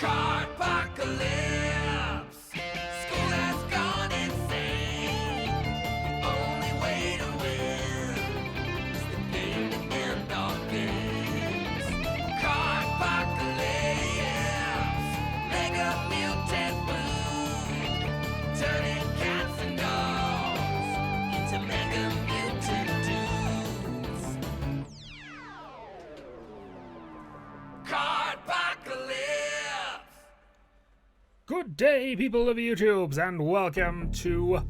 Cardpocalypse! School has gone insane. The only way to win is the game to end all things. Cardpocalypse! Mega Mutant Power Pets, turning cats and dogs into Mega Mutant dudes. Cardpocalypse! Good day, people of YouTubes, and welcome to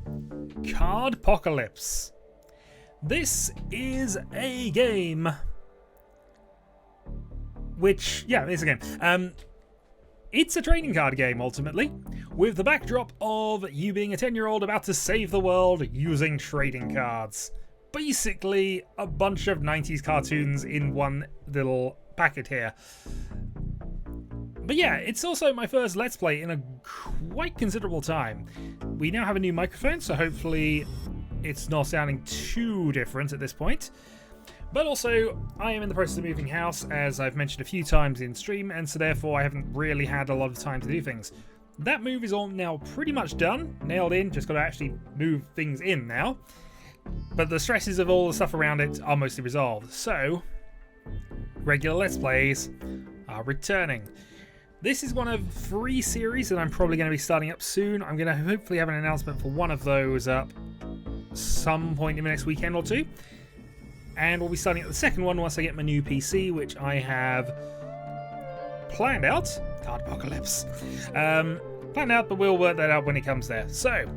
Cardpocalypse. This is a game which, it's a game. It's a trading card game, ultimately, with the backdrop of you being a 10-year-old about to save the world using trading cards. Basically, a bunch of 90s cartoons in one little packet here. But yeah, it's also my first Let's Play in a quite considerable time. We now have a new microphone, so hopefully it's not sounding too different at this point. But also, I am in the process of moving house, as I've mentioned a few times in stream, and so therefore I haven't really had a lot of time to do things. That move is all now pretty much done, nailed in, just got to actually move things in now. But the stresses of all the stuff around it are mostly resolved, so regular Let's Plays are returning. This is one of 3 series that I'm probably going to be starting up soon. I'm going to hopefully have an announcement for one of those up some point in the next weekend or two. And we'll be starting up the second one once I get my new PC, which I have planned out. Cardpocalypse. Planned out, but we'll work that out when it comes there. So,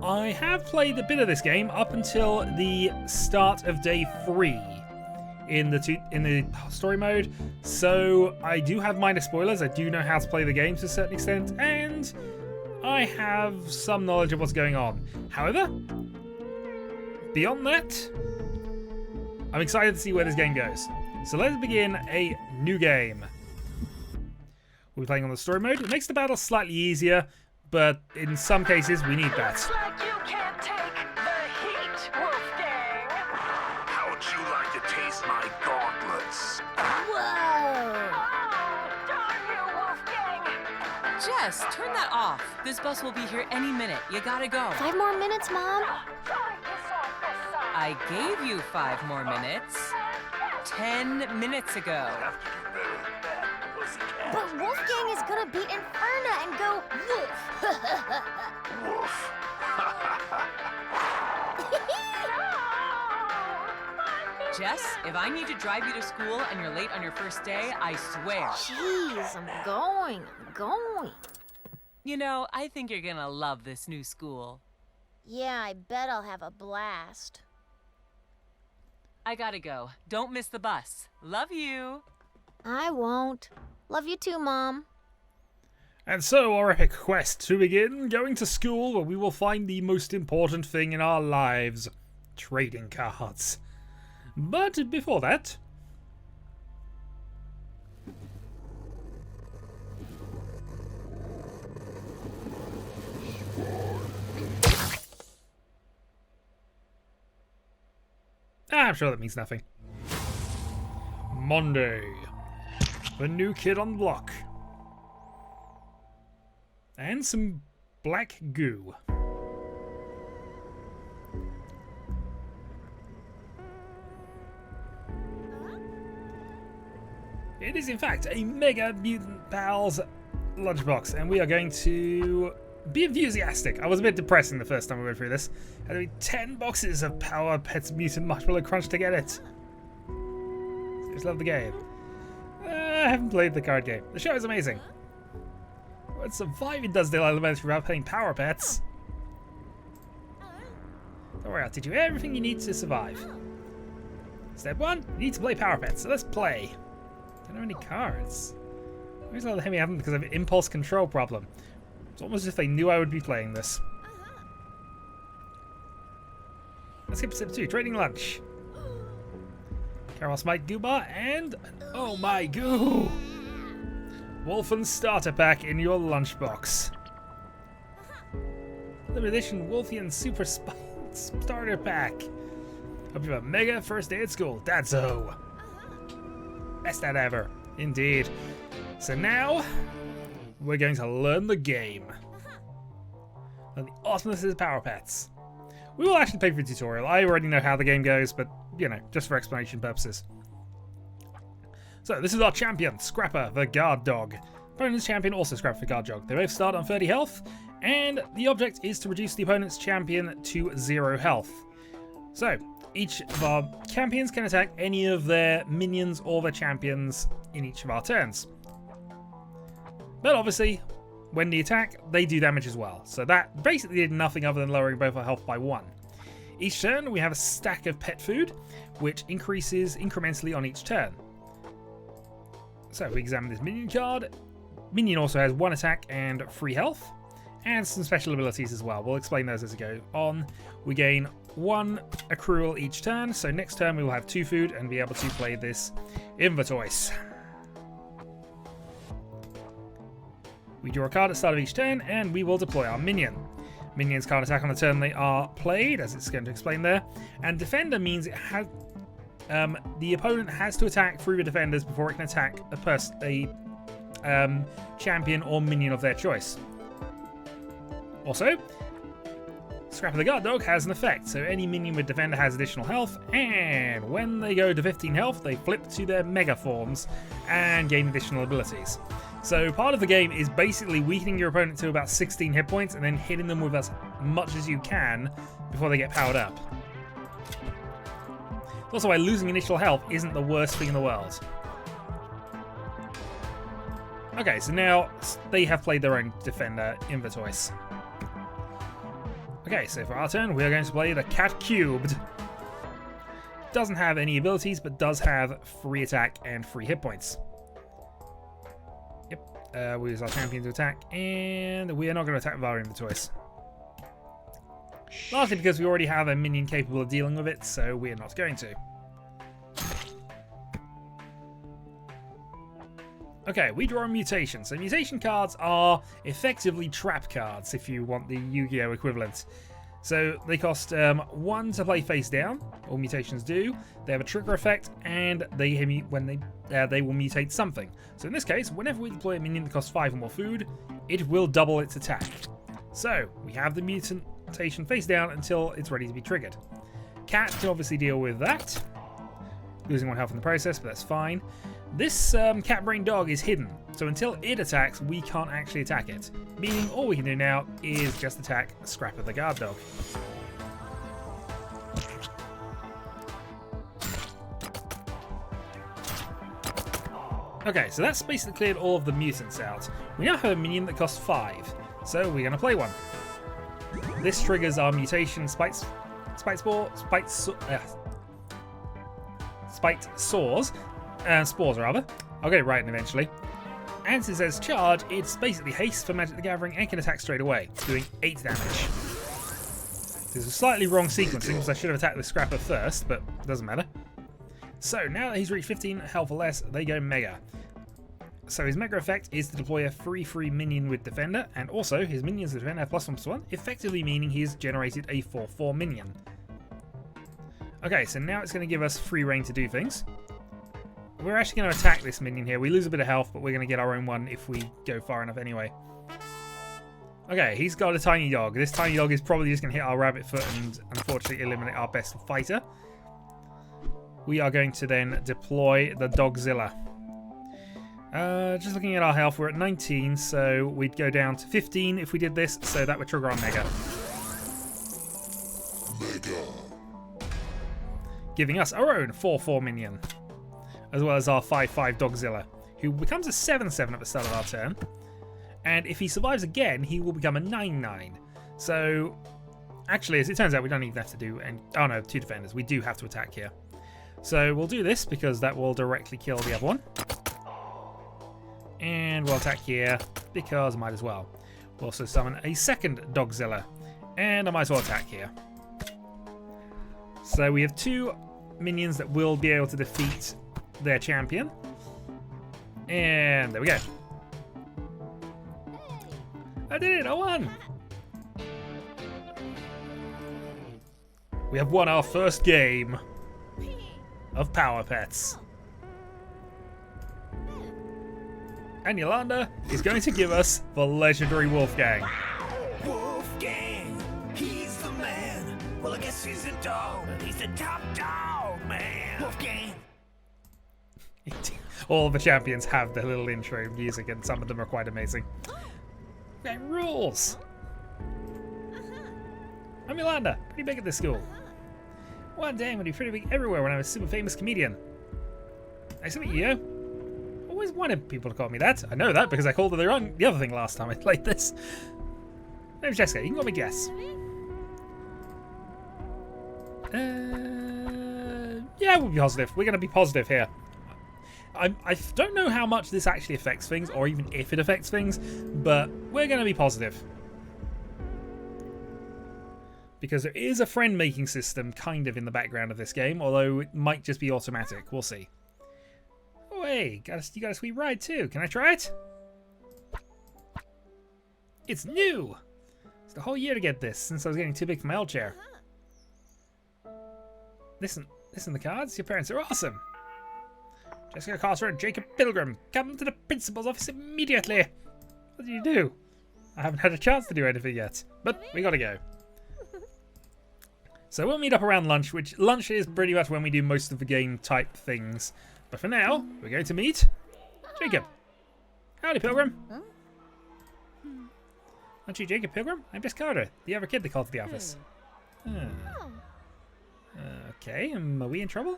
I have played a bit of this game up until the start of day 3. In the story mode, so I do have minor spoilers. I do know how to play the game to a certain extent, and I have some knowledge of what's going on. However, beyond that, I'm excited to see where this game goes. So let's begin a new game. We'll be playing on the story mode. It makes the battle slightly easier, but in some cases we need that. Looks like you can't take the heat, Wolfgang. How'd you like to taste my gauntlets? Whoa! Darn you, Wolfgang! Jess, turn that off. This bus will be here any minute. You gotta go. 5 more minutes, Mom. I gave you 5 more minutes. 10 minutes ago. Have to do better. Pussycat. But Wolfgang is gonna beat Inferna and go woof. Woof. Jess, if I need to drive you to school and you're late on your first day, I swear. Jeez, I'm going. You know, I think you're gonna love this new school. Yeah, I bet I'll have a blast. I gotta go. Don't miss the bus. Love you. I won't. Love you too, Mom. And so our epic quest to begin, going to school where we will find the most important thing in our lives, trading cards. But before that, I'm sure that means nothing. Monday. The new kid on the block. And some black goo. It is in fact a Mega Mutant Pals lunchbox, and we are going to be enthusiastic. I was a bit depressing the first time we went through this. Had to be 10 boxes of Power Pets Mutant Marshmallow Crunch to get it. I just love the game. I haven't played the card game. The show is amazing. But surviving Dusdale Elementary without playing Power Pets. Don't worry, I'll teach you everything you need to survive. Step 1, you need to play Power Pets, so let's play. Don't have any cards. The reason I haven't because I have an impulse control problem. It's almost as if they knew I would be playing this. Let's skip step 2, trading lunch. Caramel Smite Goo Bar and oh my goo! Wolfen starter pack in your lunchbox. Limited edition Wolfian Super Starter Pack. Hope you have a mega first day at school. That's so. Best that ever. Indeed. So now, we're going to learn the game. And the awesomeness of Power Pets. We will actually pay for a tutorial. I already know how the game goes, but, you know, just for explanation purposes. So, this is our champion, Scrapper, the guard dog. Opponent's champion also Scrapper, the guard dog. They both start on 30 health, and the object is to reduce the opponent's champion to 0 health. So, each of our champions can attack any of their minions or their champions in each of our turns. But obviously, when they attack, they do damage as well. So that basically did nothing other than lowering both our health by 1. Each turn, we have a stack of pet food, which increases incrementally on each turn. So if we examine this minion card, minion also has 1 attack and 3 health, and some special abilities as well. We'll explain those as we go on. We gain 1 accrual each turn, so next turn we will have 2 food and be able to play this Invertoise. We draw a card at the start of each turn, and we will deploy our minion. Minions can't attack on the turn they are played, as it's going to explain there. And Defender means it has the opponent has to attack through the defenders before it can attack a champion or minion of their choice. Also, Scrapper the Guard Dog has an effect, so any minion with Defender has additional health, and when they go to 15 health, they flip to their Mega forms and gain additional abilities. So part of the game is basically weakening your opponent to about 16 hit points and then hitting them with as much as you can before they get powered up. Also, why losing initial health isn't the worst thing in the world. Okay, so now they have played their own Defender, Invertoise. Okay, so for our turn, we are going to play the Cat Cubed. Doesn't have any abilities, but does have 3 attack and 3 hit points. Yep, we use our champion to attack, and we are not going to attack with our Invertoise. Largely because we already have a minion capable of dealing with it, so we are not going to. Okay, we draw a mutation. So mutation cards are effectively trap cards, if you want the Yu-Gi-Oh equivalent. So they cost 1 to play face down. All mutations do. They have a trigger effect, and they will mutate something. So in this case, whenever we deploy a minion that costs 5 or more food, it will double its attack. So we have the mutation face down until it's ready to be triggered. Cat can obviously deal with that, losing 1 health in the process, but that's fine. This cat brain dog is hidden, so until it attacks, we can't actually attack it. Meaning all we can do now is just attack Scrapper the Guard Dog. Okay, so that's basically cleared all of the mutants out. We now have a minion that costs 5, so we're going to play one. This triggers our mutation Spite Spores rather. I'll get it right eventually. And since it says charge, it's basically haste for Magic the Gathering and can attack straight away, doing 8 damage. This is a slightly wrong sequencing because I should have attacked the Scrapper first, but it doesn't matter. So now that he's reached 15 health or less, they go Mega. So his Mega effect is to deploy a 3/3 minion with Defender, and also his minions with Defender have +1/+1, effectively meaning he's generated a 4/4 minion. Okay, so now it's going to give us free reign to do things. We're actually going to attack this minion here. We lose a bit of health, but we're going to get our own one if we go far enough anyway. Okay, he's got a tiny dog. This tiny dog is probably just going to hit our rabbit foot and unfortunately eliminate our best fighter. We are going to then deploy the Dogzilla. Just looking at our health, we're at 19, so we'd go down to 15 if we did this, so that would trigger our Mega. Giving us our own 4/4 minion, as well as our 5/5 Dogzilla, who becomes a 7/7 at the start of our turn. And if he survives again, he will become a 9/9. So, actually, as it turns out, we don't even have to do... oh no, 2 defenders. We do have to attack here. So we'll do this because that will directly kill the other one. And we'll attack here because I might as well. We'll also summon a second Dogzilla. And I might as well attack here. So we have 2 minions that will be able to defeat their champion. And there we go. I did it! I won! We have won our first game of Power Pets. and Yolanda is going to give us the legendary Wolfgang. Wolfgang, he's the man. Well, I guess he's a dog, but he's the top dog, man. Wolfgang. All the champions have their little intro music, and some of them are quite amazing. That rules! I'm Yolanda, pretty big at this school. One day I'm going to be pretty big everywhere when I'm a super famous comedian. Nice to meet you. Always wanted people to call me that. I know that because I called her the other thing last time I played this. Name's Jessica, you can call me Guess. Yeah, we'll be positive. We're going to be positive here. I don't know how much this actually affects things, or even if it affects things, but we're going to be positive. Because there is a friend-making system kind of in the background of this game, although it might just be automatic. We'll see. Oh, hey, you got a sweet ride too. Can I try it? It's new! It's the whole year to get this, since I was getting too big for my old chair. Listen, the cards. Your parents are awesome. Jessica Carter and Jacob Pilgrim, come to the principal's office immediately. What do you do? I haven't had a chance to do anything yet, but we gotta go. So we'll meet up around lunch, which lunch is pretty much when we do most of the game type things. But for now, we're going to meet Jacob. Howdy, Pilgrim. Aren't you Jacob Pilgrim? I'm just Carter, the other kid that called to the office. Okay, am we in trouble?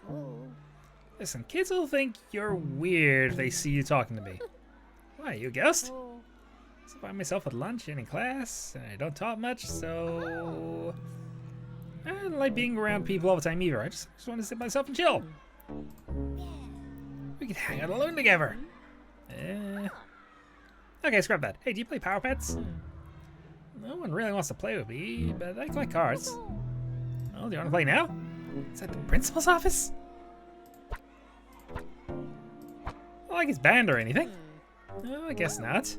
Listen, kids will think you're weird if they see you talking to me. Why, you a ghost? I find myself at lunch and in class, and I don't talk much, so... I don't like being around people all the time either. I just want to sit by myself and chill. We could hang out alone together. Okay, scrap that. Hey, do you play Power Pets? No one really wants to play with me, but I like cards. Oh, do you want to play now? Is that the principal's office? Not like it's banned or anything. No, I guess not.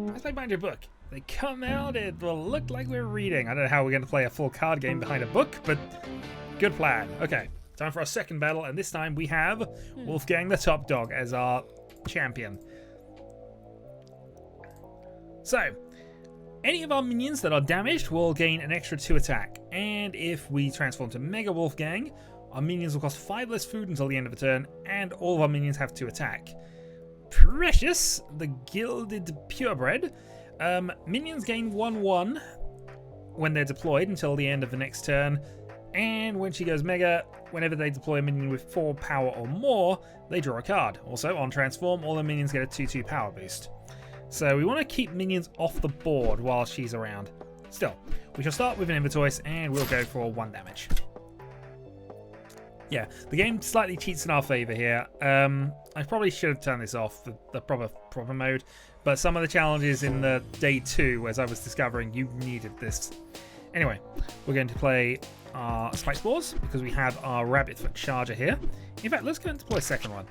Let's play behind your book. They come out, it will look like we're reading. I don't know how we're going to play a full card game behind a book, but good plan. Okay, time for our second battle, and this time we have Wolfgang the Top Dog as our champion. So, any of our minions that are damaged will gain an extra 2 attack, and if we transform to Mega Wolfgang, our minions will cost 5 less food until the end of the turn, and all of our minions have 2 attack. Precious, the Gilded Purebred. Minions gain 1/1 when they're deployed until the end of the next turn, and when she goes Mega, whenever they deploy a minion with 4 power or more, they draw a card. Also, on transform, all the minions get a 2/2 power boost. So we want to keep minions off the board while she's around. Still, we shall start with an Invertoise, and we'll go for 1 damage. Yeah, the game slightly cheats in our favour here. I probably should have turned this off, the proper mode, but some of the challenges in the day 2, as I was discovering, you needed this. Anyway, we're going to play our Spike Spores, because we have our Rabbitfoot Charger here. In fact, let's go and deploy a second one.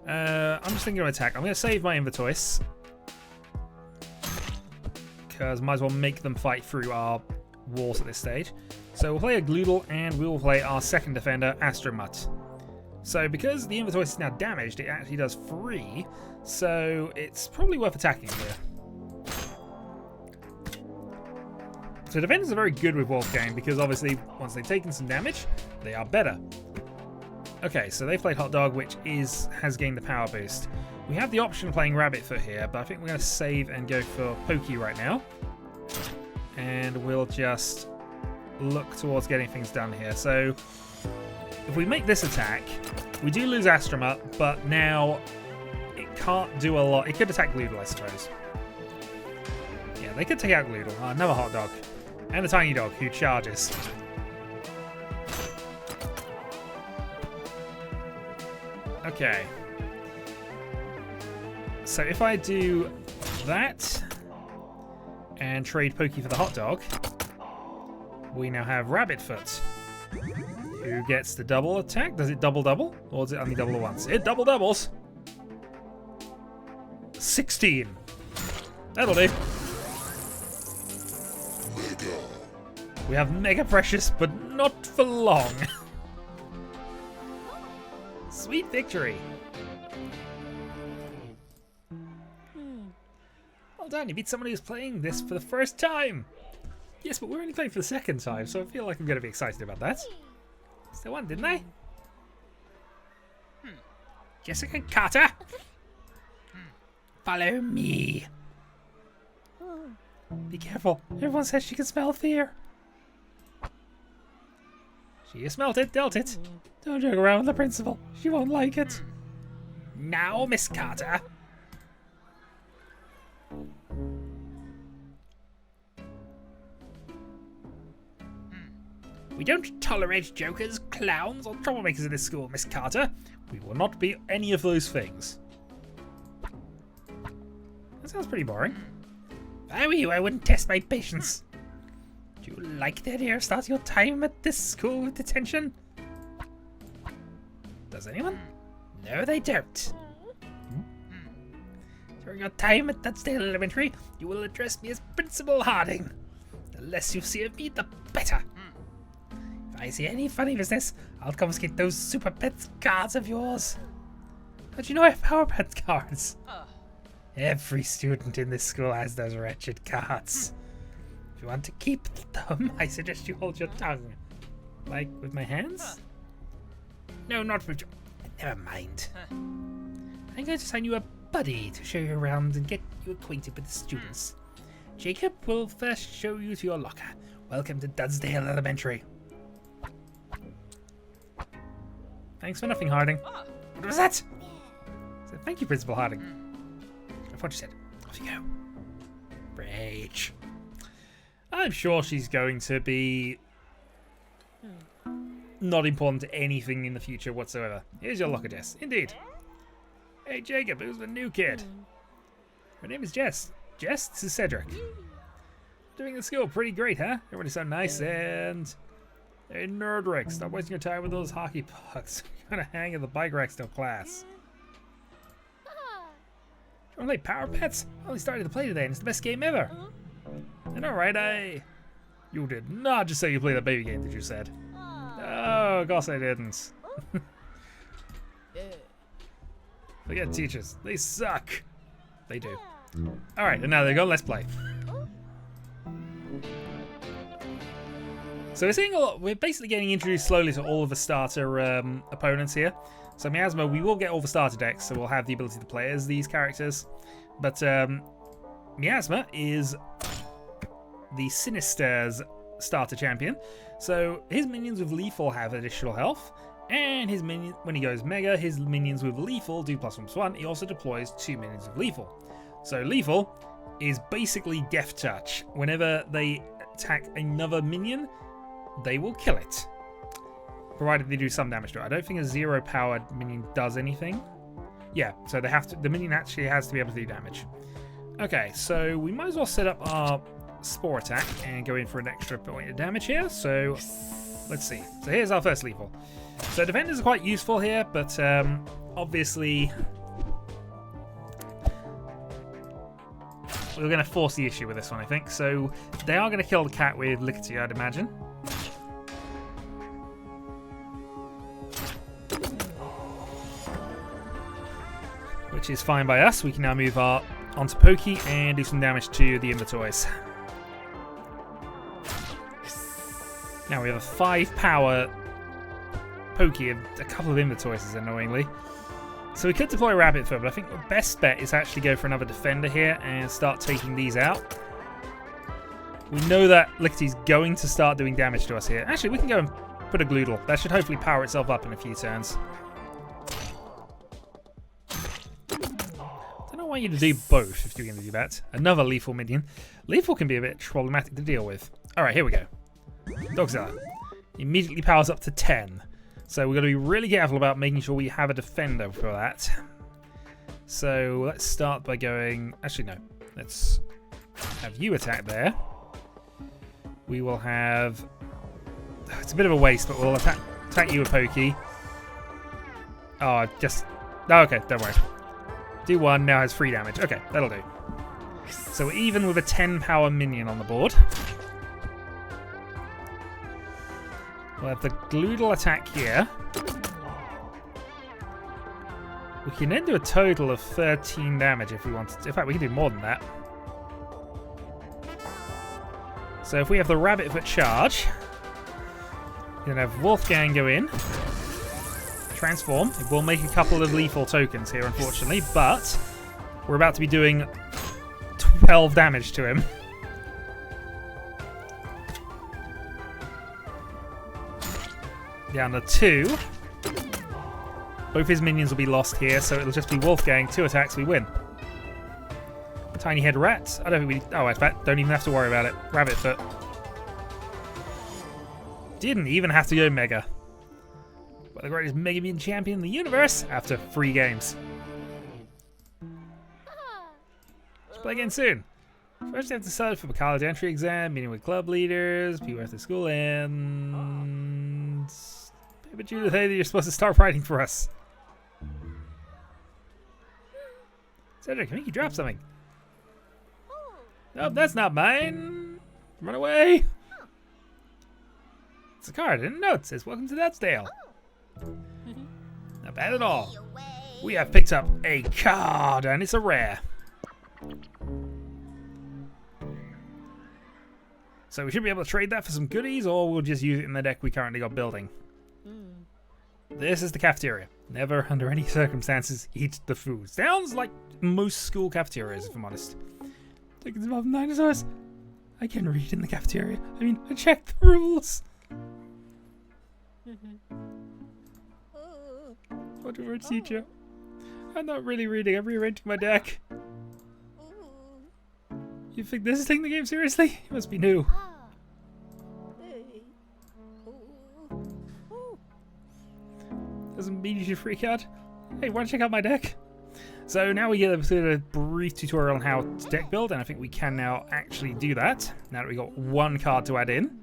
I'm just thinking of attack. I'm going to save my Invertoise, because might as well make them fight through our walls at this stage. So we'll play a Gloodle, and we will play our second defender, Astromut. So because the Invertoise is now damaged, it actually does 3, so it's probably worth attacking here. So defenders are very good with Wolfgang, because obviously once they've taken some damage, they are better. Okay, so they played Hot Dog, which has gained the power boost. We have the option of playing Rabbitfoot here, but I think we're going to save and go for Pokey right now. And we'll just look towards getting things done here. So if we make this attack, we do lose Astromut, but now it can't do a lot. It could attack Gloodle, I suppose. Yeah, they could take out Gloodle. Another Hot Dog. And a Tiny Dog who charges. Okay. So if I do that and trade Pokey for the Hot Dog, we now have Rabbitfoot, who gets the double attack. Does it double? Or does it only double once? It doubles. 16. That'll do. We have Mega Precious, but not for long. Sweet victory. Well done, you beat someone who's playing this for the first time. Yes, but we're only playing for the second time, so I feel like I'm going to be excited about that. Still won, didn't I? Jessica Carter! Follow me. Be careful. Everyone says she can smell fear. She has smelt it, dealt it. Don't joke around with the principal. She won't like it. Now, Miss Carter. We don't tolerate jokers, clowns, or troublemakers in this school, Miss Carter. We will not be any of those things. That sounds pretty boring. If I were you, I wouldn't test my patience. Do you like the idea of starting your time at this school with detention? Does anyone? No, they don't. During your time at Dunsdale Elementary, you will address me as Principal Harding. The less you see of me, the better. If I see any funny business, I'll confiscate those Super Pets cards of yours. But you know I have Power Pets cards. Every student in this school has those wretched cards. If you want to keep them, I suggest you hold your tongue. Like with my hands? No, not with your... Never mind. I'm going to assign you a buddy to show you around and get you acquainted with the students. Jacob will first show you to your locker. Welcome to Dunsdale Elementary. Thanks for nothing, Harding. What was that? So, thank you, Principal Harding. I thought you said, off you go. Rage. I'm sure she's going to be not important to anything in the future whatsoever. Here's your locker, Jess. Indeed. Hey, Jacob, who's the new kid? Her name is Jess. Jess, this is Cedric. Doing the school pretty great, huh? Everybody's so nice and... Hey, Nerdrick, stop wasting your time with those hockey pucks. You're gonna hang in the bike racks till class. Do you wanna play Power Pets? I only started to play today and it's the best game ever. And alright, You did not just say you played the baby game that you said. Oh, of course I didn't. Forget teachers. They suck. They do. Alright, and now they go, let's play. So we're seeing a lot, we're basically getting introduced slowly to all of the starter opponents here. So Miasma, we will get all the starter decks, so we'll have the ability to play as these characters. But Miasma is the Sinister's starter champion. So his minions with Lethal have additional health, and his minion, when he goes Mega, his minions with Lethal do +1/+1. He also deploys 2 minions of Lethal. So Lethal is basically Death Touch. Whenever they attack another minion, they will kill it, provided they do some damage to it. I don't think a 0-powered minion does anything. Yeah, so they have to. The minion actually has to be able to do damage. Okay, so we might as well set up our Spore attack and go in for an extra point of damage here. So let's see. So here's our first lethal. So defenders are quite useful here, but obviously we're going to force the issue with this one, I think. So they are going to kill the cat with Lickety, I'd imagine. Which is fine by us. We can now move onto Pokey and do some damage to the Invertoys. Now we have a 5-power Pokey and a couple of Invertoys, annoyingly. So we could deploy Rapid Fur, but I think the best bet is to actually go for another Defender here and start taking these out. We know that Lickety's going to start doing damage to us here. Actually, we can go and put a Gloodle. That should hopefully power itself up in a few turns. I don't want you to do both if you're going to do that. Another Lethal minion. Lethal can be a bit problematic to deal with. Alright, here we go. Dogzilla immediately powers up to 10. So we're going to be really careful about making sure we have a defender for that. So let's start by going... Actually, no. Let's have you attack there. We will have... It's a bit of a waste, but we'll attack you with Pokey. Oh, just... Oh, okay, don't worry. Do 1, now has 3 damage. Okay, that'll do. So even with a 10-power minion on the board... We'll have the Gloodle attack here. We can then do a total of 13 damage if we wanted to. In fact, we can do more than that. So if we have the rabbit foot charge, we're gonna have Wolfgang go in, transform. It will make a couple of lethal tokens here, unfortunately, but we're about to be doing 12 damage to him. Down to 2. Both his minions will be lost here, so it'll just be Wolfgang. 2 attacks, we win. Tiny head rat. I don't think we. Oh, in fact, don't even have to worry about it. Rabbit foot. Didn't even have to go mega. But the greatest Mega Mutant champion in the universe after 3 games. Let's play again soon. First, you have to decide for the college entry exam, meeting with club leaders, people at the school, and but you say that you're supposed to start writing for us. Cedric, I think you dropped something. Nope, that's not mine. Run away. It's a card. I didn't know. It says, "Welcome to Dutsdale." Not bad at all. We have picked up a card, and it's a rare. So we should be able to trade that for some goodies, or we'll just use it in the deck we currently got building. This is the cafeteria. Never, under any circumstances, eat the food. Sounds like most school cafeterias, if I'm honest. Tickets involving dinosaurs. I can read in the cafeteria. I mean, I checked the rules. Whatever, teacher. I'm not really reading. I'm rearranging my deck. You think this is taking the game seriously? You must be new. Doesn't mean you should freak out. Hey, want to check out my deck? So now we get a brief tutorial on how to deck build, and I think we can now actually do that. Now that we got 1 card to add in.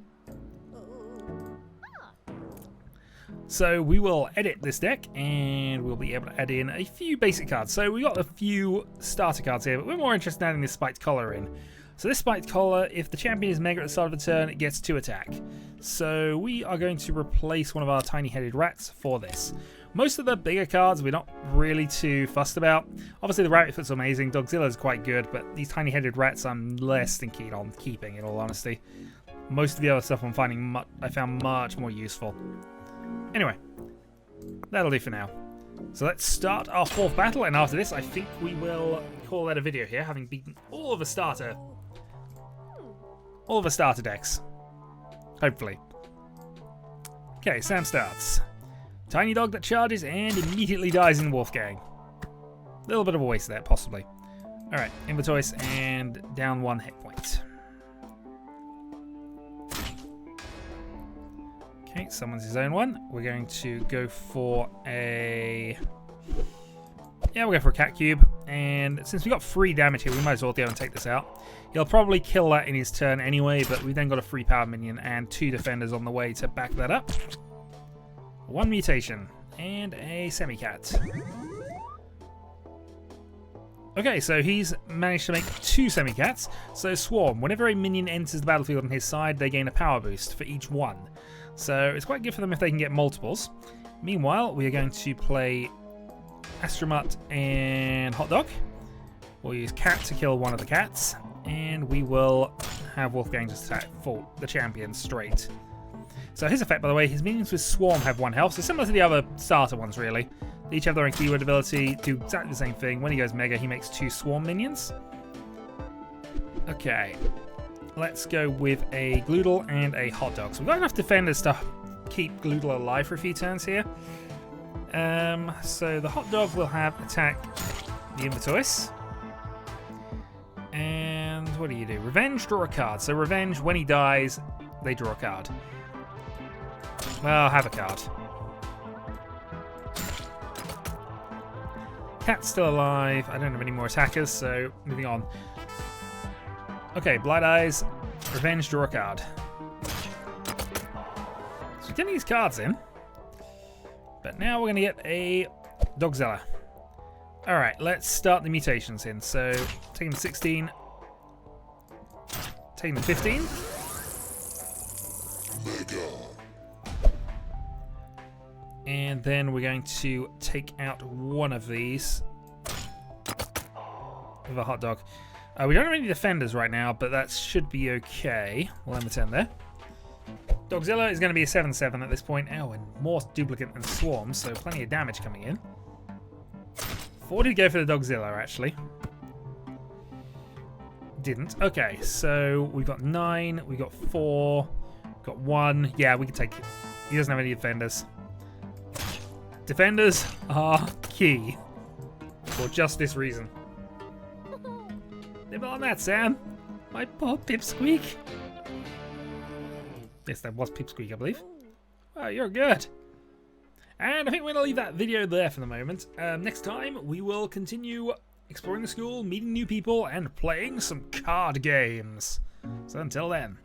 So we will edit this deck, and we'll be able to add in a few basic cards. So we got a few starter cards here, but we're more interested in adding this spiked collar in. So this spiked collar, if the champion is mega at the start of the turn, it gets 2 attack. So we are going to replace one of our tiny-headed rats for this. Most of the bigger cards we're not really too fussed about. Obviously the rabbit foot's amazing, Dogzilla is quite good, but these tiny-headed rats I'm less than keen on keeping, in all honesty. Most of the other stuff I found much more useful. Anyway, that'll do for now. So let's start our 4th battle, and after this I think we will call that a video here, having beaten all of the starter decks. Hopefully. Okay, Sam starts. Tiny dog that charges and immediately dies in Wolfgang. A little bit of a waste there, possibly. Alright, Invertoise and down 1 hit point. Okay, summons his own one. We're going to go for a... Yeah, we'll go for a cat cube. And since we got 3 damage here, we might as well go and take this out. He'll probably kill that in his turn anyway, but we've then got a free power minion and 2 defenders on the way to back that up. 1 mutation and a semi-cat. Okay, so he's managed to make 2 semi-cats. So Swarm, whenever a minion enters the battlefield on his side, they gain a power boost for each one. So it's quite good for them if they can get multiples. Meanwhile, we are going to play Astromut and Hot Dog. We'll use Cat to kill one of the cats, and we will have Wolfgang just attack for the champion straight. So his effect, by the way, his minions with Swarm have 1 health, so similar to the other starter ones, really. They each have their own keyword ability, do exactly the same thing. When he goes Mega, he makes 2 Swarm minions. Okay, let's go with a Gloodle and a Hot Dog. So we've got enough defenders to keep Gloodle alive for a few turns here. So the Hot Dog will have attack the Invertoise. And what do you do? Revenge, draw a card. So Revenge, when he dies, they draw a card. Well, have a card. Cat's still alive. I don't have any more attackers, so moving on. Okay, Blight Eyes, Revenge, draw a card. So we're getting these cards in. But now we're going to get a Dogzilla. Alright, let's start the mutations in. So, taking the 16. Taking the 15. And then we're going to take out one of these with a Hot Dog. We don't have any defenders right now, but that should be okay. We'll end the turn there. Dogzilla is going to be a 7/7 at this point. Oh, and more duplicate and swarms, so plenty of damage coming in. 4 did go for the Dogzilla, actually. Didn't. Okay, so we've got 9, we got 4, got 1. Yeah, we can take it. He doesn't have any defenders. Defenders are key for just this reason. Nibble on that, Sam. My poor Pipsqueak. Yes, that was Pipsqueak, I believe. Oh, you're good. And I think we're going to leave that video there for the moment. Next time, we will continue exploring the school, meeting new people, and playing some card games. So until then.